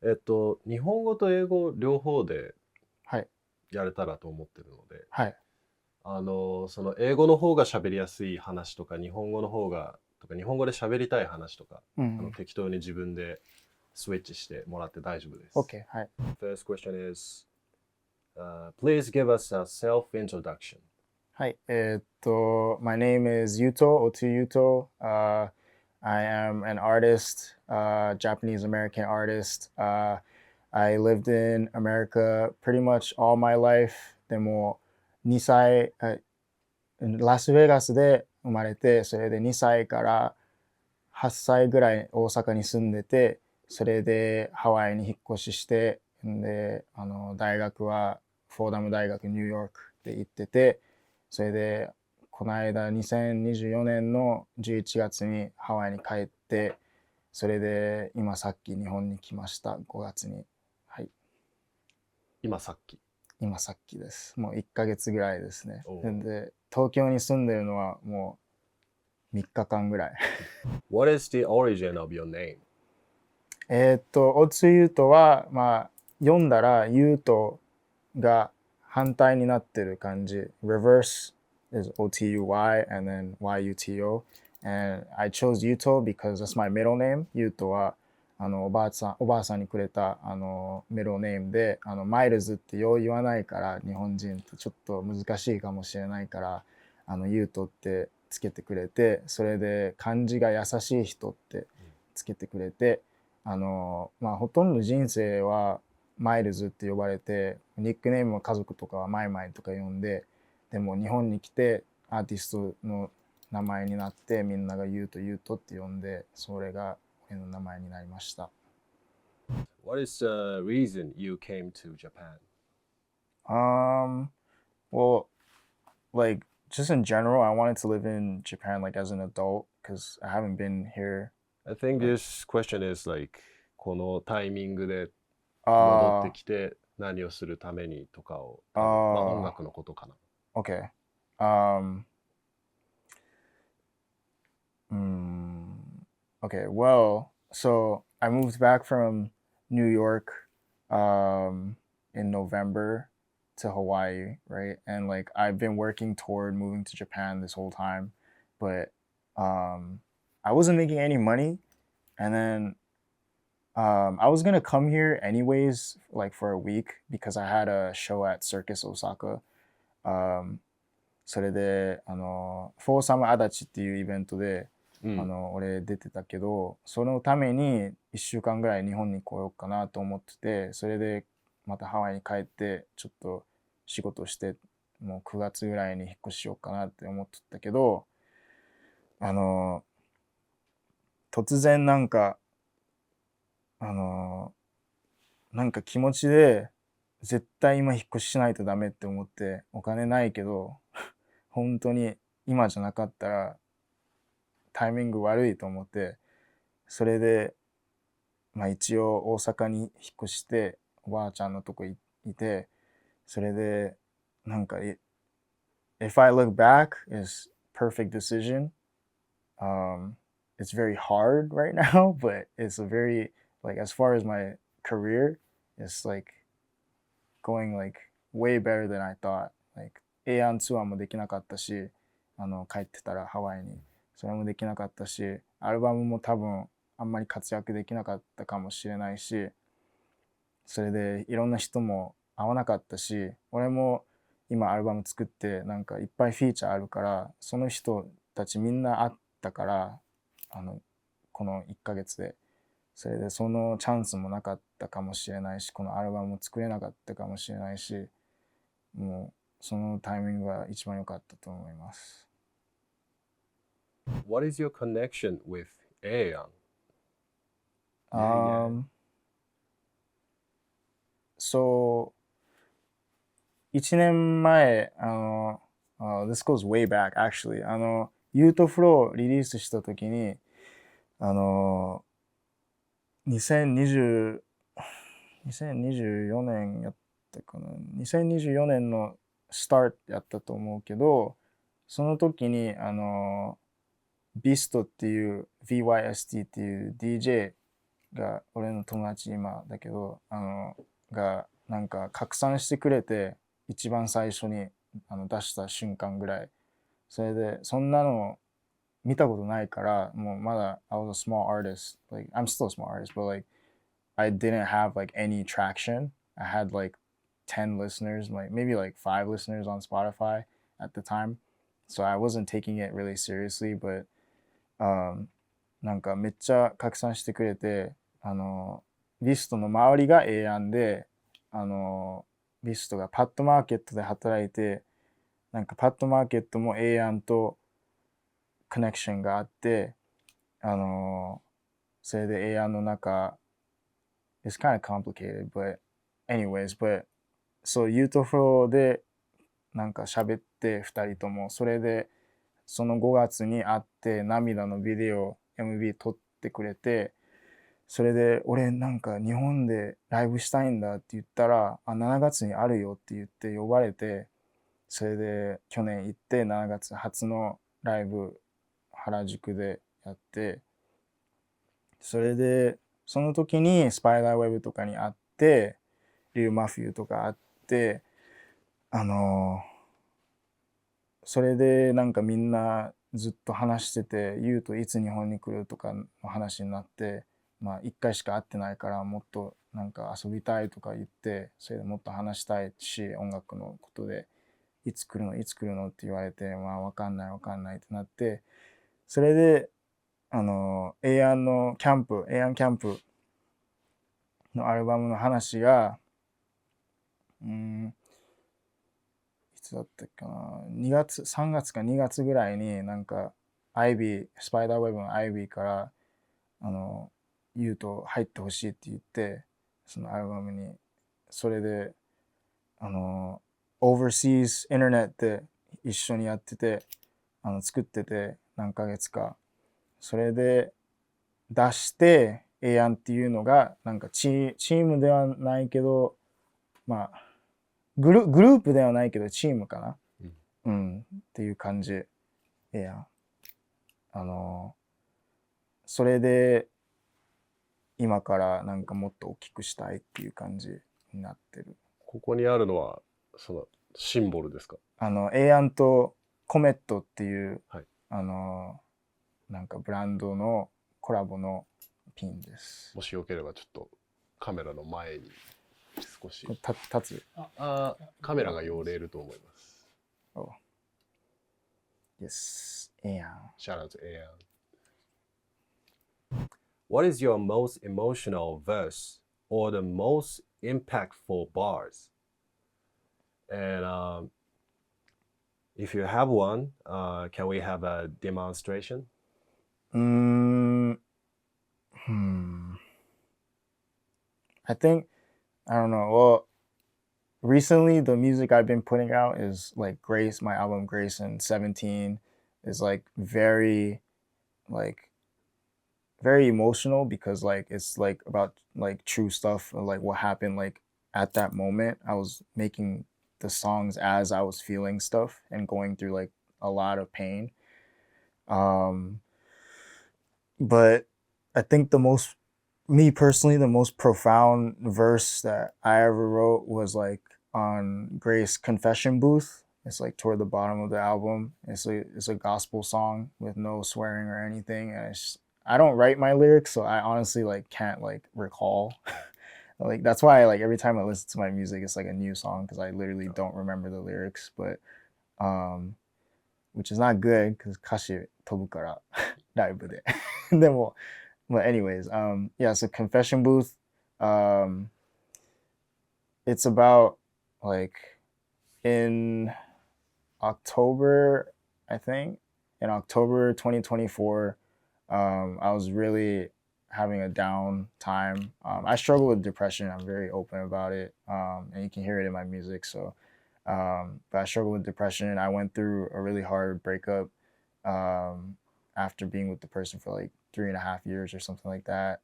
日本語と英語両方ではい。やれたらと思ってるので、はい。その英語の方が喋りやすい話とか、日本語で喋りたい話とか、うん。適当に自分でスイッチしてもらって大丈夫です。OK。はい。First question is, please give us a self-introduction. はい。My name is Yuto, Otu Yuto. I am an artist, Japanese American artist. I lived in America pretty much all my life. でも、2歳、ラスベガスで生まれて、それで2歳から8歳ぐらい大阪に住んでて、それでハワイに引っ越しして、で、大学はフォーダム大学ニューヨークで行ってて、それで、この間2024年の11月にハワイに帰って、それで今さっき日本に来ました、5月に。はい、今さっき。今さっきです。もう1ヶ月ぐらいですね。おで、東京に住んでるのはもう3日間ぐらい。What is the origin of your name? おつゆとは、まあ、読んだら、ゆうとが反対になってる感じ。Reverse is O-T-U-Y and then Y-U-T-O. And I chose Yuto because that's my middle name. ゆうとは、おばあさんにくれた、ミドルネームで、マイルズってよう言わないから、日本人ってちょっと難しいかもしれないから、ゆうとってつけてくれて、それで漢字が優しい人ってつけてくれて、まあ、ほとんど人生はマイルズって呼ばれて、ニックネームは家族とかはマイマイとか呼んで、でも日本に来てアーティストの名前になって、みんなが言うと言うとって呼んで、それが俺の名前になりました。What is the reason you came to Japan? Um, well, like just in general, I wanted to live in Japan like as an adult because I haven't been here. I think Like, this question is like このタイミングで戻ってあきて何をするためにとかをあ、多分、まあ音ああ、楽のことかな。okay. Um, Mm, okay, well, so I moved back from New York in November to Hawaii, right? And like I've been working toward moving to Japan this whole time, but um, I wasn't making any money. And then I was gonna come here anyways, like for a week because I had a show at Circus Osaka. Um, それで、フォーサムアダチっていうイベントで、うん。俺出てたけど、そのために1週間ぐらい日本に来ようかなと思ってて、それでまたハワイに帰って、ちょっと仕事して、もう9月ぐらいに引っ越しようかなって思ってたけど、あの、突然あの、なんか気持ちで、絶対今引っ越ししないとダメって思って、お金ないけど、本当に今じゃなかったらタイミング悪いと思って、それで、まあ一応大阪に引っ越して、おばあちゃんのとこいて、それで、なんか、if I look back, it's perfect decision. Um, it's very hard right now, but it's a very, like, as far as my career, it's like going like way better than I thought. Like, A& ツアーもできなかったし、帰ってたらハワイに。それもできなかったし、アルバムも多分あんまり活躍できなかったかもしれないし、それでいろんな人も会わなかったし、俺も今アルバム作ってなんかいっぱいフィーチャーあるから、その人たちみんな会ったから、あの、この1ヶ月で。それでそのチャンスもなかったかもしれないし、このアルバムも作れなかったかもしれないし、もうそのタイミングが一番良かったと思います。What is your connection with Aeon? Yeah, yeah. Um, so 1年前、this goes way back actually. ユートフローリリースした時に、あの、2020、2024年やったかな。2024年のスタートやったと思うけど、その時に、ビストっていう、VYST っていう DJ が俺の友達今だけどがなんか拡散してくれて一番最初に出した瞬間ぐらいそれでそんなの見たことないからもうまだ I was a small artist like I'm still a small artist but like I didn't have like any traction. I had like 10 listeners, like maybe like 5 listeners on Spotify at the time. So I wasn't taking it really seriously, butなんかめっちゃ拡散してくれて、ビストの周りが A 案で、ビストがパッドマーケットで働いて、なんかパッドマーケットも A 案とコネクションがあって、それで A 案の中、It's kind of complicated, but anyways, but そうユートフローでなんか喋って2人ともそれでその5月に会って涙のビデオ MV 撮ってくれてそれで俺なんか日本でライブしたいんだって言ったら7月にあるよって言って呼ばれてそれで去年行って7月初のライブ原宿でやってそれでその時にスパイダーウェブとかに会ってリュウマフィーとか会ってそれでなんかみんなずっと話しててユウといつ日本に来るとかの話になってまあ1回しか会ってないからもっとなんか遊びたいとか言ってそれでもっと話したいし音楽のことでいつ来るのいつ来るのって言われてまあ分かんない分かんないってなってそれでエアンのキャンプエアンキャンプのアルバムの話がいつだったっけな2月3月か2月ぐらいになんかアイビースパイダーウェブのアイビーからユウと入ってほしいって言ってそのアルバムにそれでOverseas Internet で一緒にやってて作ってて何ヶ月かそれで出してエアンっていうのがなんかチームではないけどまあグループではないけどチームかな、っていう感じエアンそれで今からなんかもっと大きくしたいっていう感じになってるここにあるのはそのシンボルですか？エアンとコメットっていう、はい、なんかブランドのコラボのピンです。もしよければちょっとカメラの前に少し立つカメラが寄れると思います。Oh. Yes. Aeon. Shout out to Aeon. What is your most emotional verse or the most impactful bars? And if you have one, can we have a demonstration? I think, I don't know. Well, recently the music I've been putting out is like Grace, my album Grace and 17 is like very emotional because like it's like about like true stuff like what happened like at that moment. I was making the songs as I was feeling stuff and going through like a lot of pain. But I think me personally, the most profound verse that I ever wrote was like on Grace Confession Booth. It's like toward the bottom of the album. It's a gospel song with no swearing or anything, and I don't write my lyrics, so I honestly like can't like recall. Like that's why like every time I listen to my music, it's like a new song because I literally don't remember the lyrics. But which is not good because 歌詞飛ぶからライブででも but anyways, yeah, so Confession Booth, it's about like in October, I think, in October 2024, I was really having a down time. I struggle with depression. I'm very open about it, and you can hear it in my music. So, but I struggle with depression. I went through a really hard breakup after being with the person for like 3.5 years or something like that.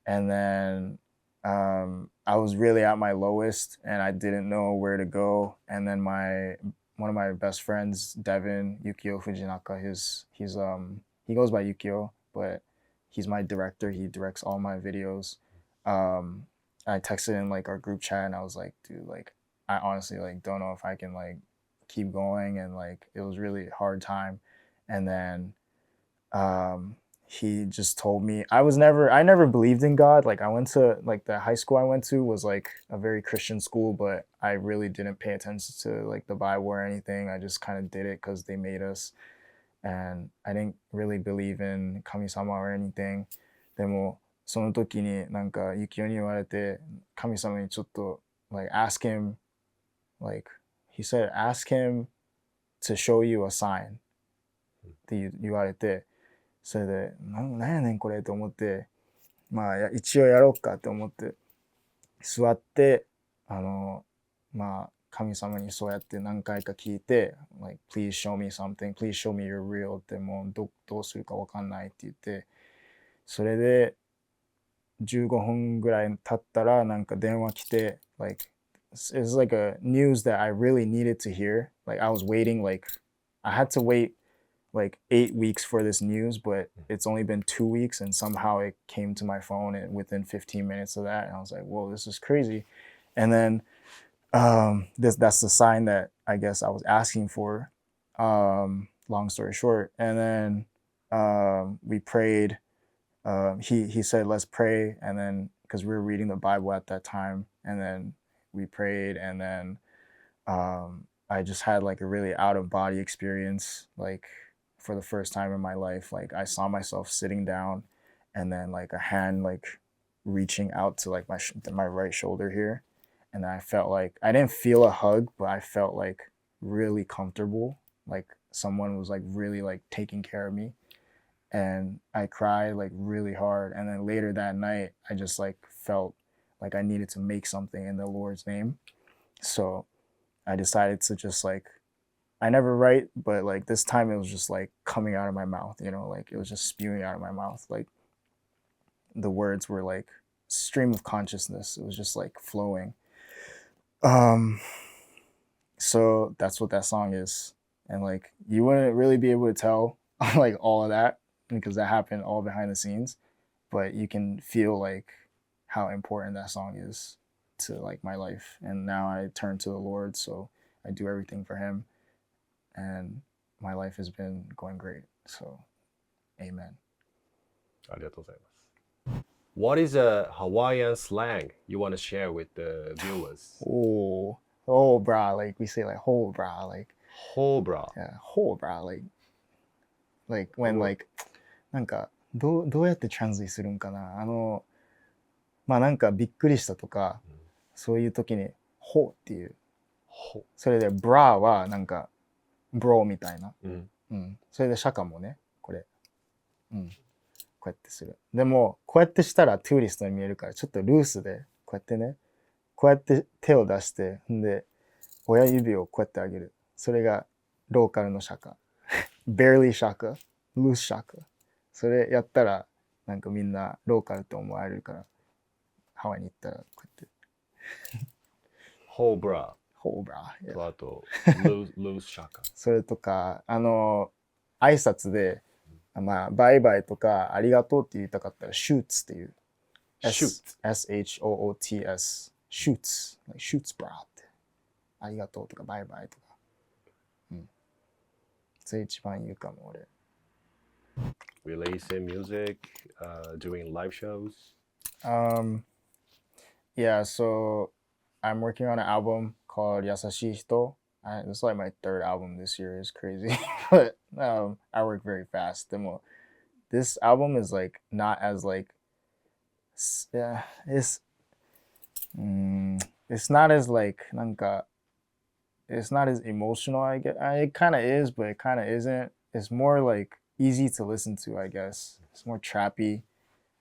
And then I was really at my lowest and I didn't know where to go. And then one of my best friends, Devin Yukio Fujinaka, he goes by Yukio, but he's my director. He directs all my videos. I texted in like our group chat and I was like, dude, like I honestly like don't know if I can like keep going, and like it was really hard time. And then he just told me I never believed in God. Like I went to like the high school I went to was like a very Christian school, but I really didn't pay attention to like the Bible or anything. I just kind of did it because they made us, and I didn't really believe in 神様 or anything. でもその時になんかユキオに言われて、神様にちょっと like ask him, like he said ask him to show you a sign って言われて、それでなんやねんこれと思って、まあ一応やろうかって思って座って、まあ神様にそうやって何回か聞いて、like please show me something, please show me you're real ってもうどうするか分かんないって言って、それで15分ぐらい経ったらなんか電話来て、like it's like a news that I really needed to hear. Like I was waiting, like I had to wait like 8 weeks for this news, but it's only been 2 weeks, and somehow it came to my phone and within 15 minutes of that, and I was like, whoa, this is crazy. And then that's the sign that I guess I was asking for. Long story short, and then we prayed. He said let's pray, and then because we were reading the Bible at that time, and then we prayed, and then I just had like a really out of body experience, like for the first time in my life. Like I saw myself sitting down, and then like a hand like reaching out to like my right shoulder here, and I felt like I didn't feel a hug, but I felt like really comfortable, like someone was like really like taking care of me. And I cried like really hard, and then later that night I just like felt like I needed to make something in the Lord's name. So I decided to just like, I never write, but like this time it was just like coming out of my mouth, you know, like it was just spewing out of my mouth. Like the words were like stream of consciousness. It was just like flowing. So that's what that song is. And like you wouldn't really be able to tell like all of that because that happened all behind the scenes, but you can feel like how important that song is to like my life. And now I turn to the Lord, so I do everything for him, and my life has been going great. So amen. ありがとうございます。What is a Hawaiian slang you want to share with the viewers? Oh brah, like we say like ho brah, like Hobra. yeah, ho brah, like when like なんかどうやってトランスレイするんかな、まあなんかびっくりしたとか、そういう時にほっていう、それでブラはなんかブローみたいな、それでシャカもねこれ、こうやってする。でもこうやってしたらトゥーリストに見えるからちょっとルースでこうやってね、こうやって手を出して、んで親指をこうやってあげる。それがローカルのシャカ。barely シャカ、ルースシャカ。それやったらなんかみんなローカルって思われるから、ハワイに行ったらこうやって。Hobra。ホーブラ。とあと、loose shaka。それとか、挨拶で、まあ、バイバイとか、ありがとうって言いたかったら、shoots っていう。shoots。shoots。shoots bra って。ありがとうとか、バイバイとか。それ一番言うかも、俺。Releasing music, doing live shows? Yeah, so I'm working on an album called Yasashi Hito. It's like my third album this year. It's crazy. But I work very fast. This album is like not as like, yeah, it's not as like, なんか it's not as emotional, I guess. It kind of is, but it kind of isn't. It's more like easy to listen to, I guess. It's more trappy,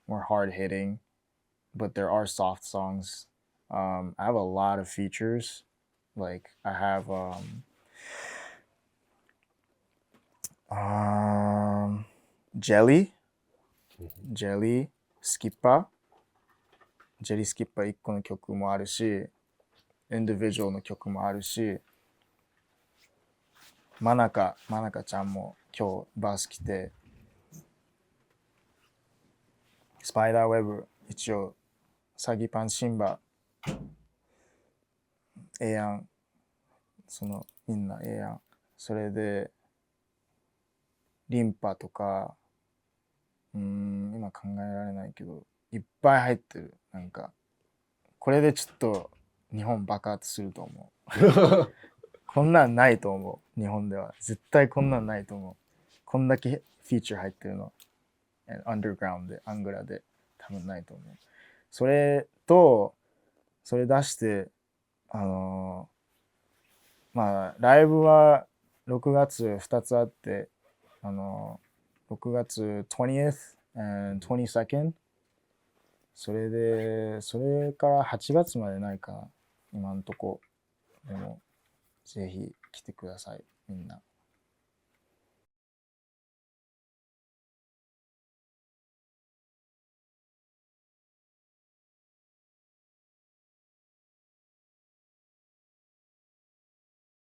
more hard hitting, but there are soft songs. I have a lot of features. Like I have Jelly, Skipper ジェリースキッパー1個の曲もあるし、Individual の曲もあるし、マナカちゃんも今日バース来て、スパイダーウェブ、一応、サギパンシンバ、ええやん。みんなええやん。それで、リンパとか、今考えられないけど、いっぱい入ってる。なんか、これでちょっと日本爆発すると思う。こんなんないと思う。日本では。絶対こんなんないと思う。こんだけフィーチャー入ってるの。アンダーグラウンドで、アングラで多分ないと思う。それと、それ出して、まあ、ライブは6月2つあって、6月 20th and 22nd。それから8月までないかな。今んとこ。でも、ぜひ来てください、みんな。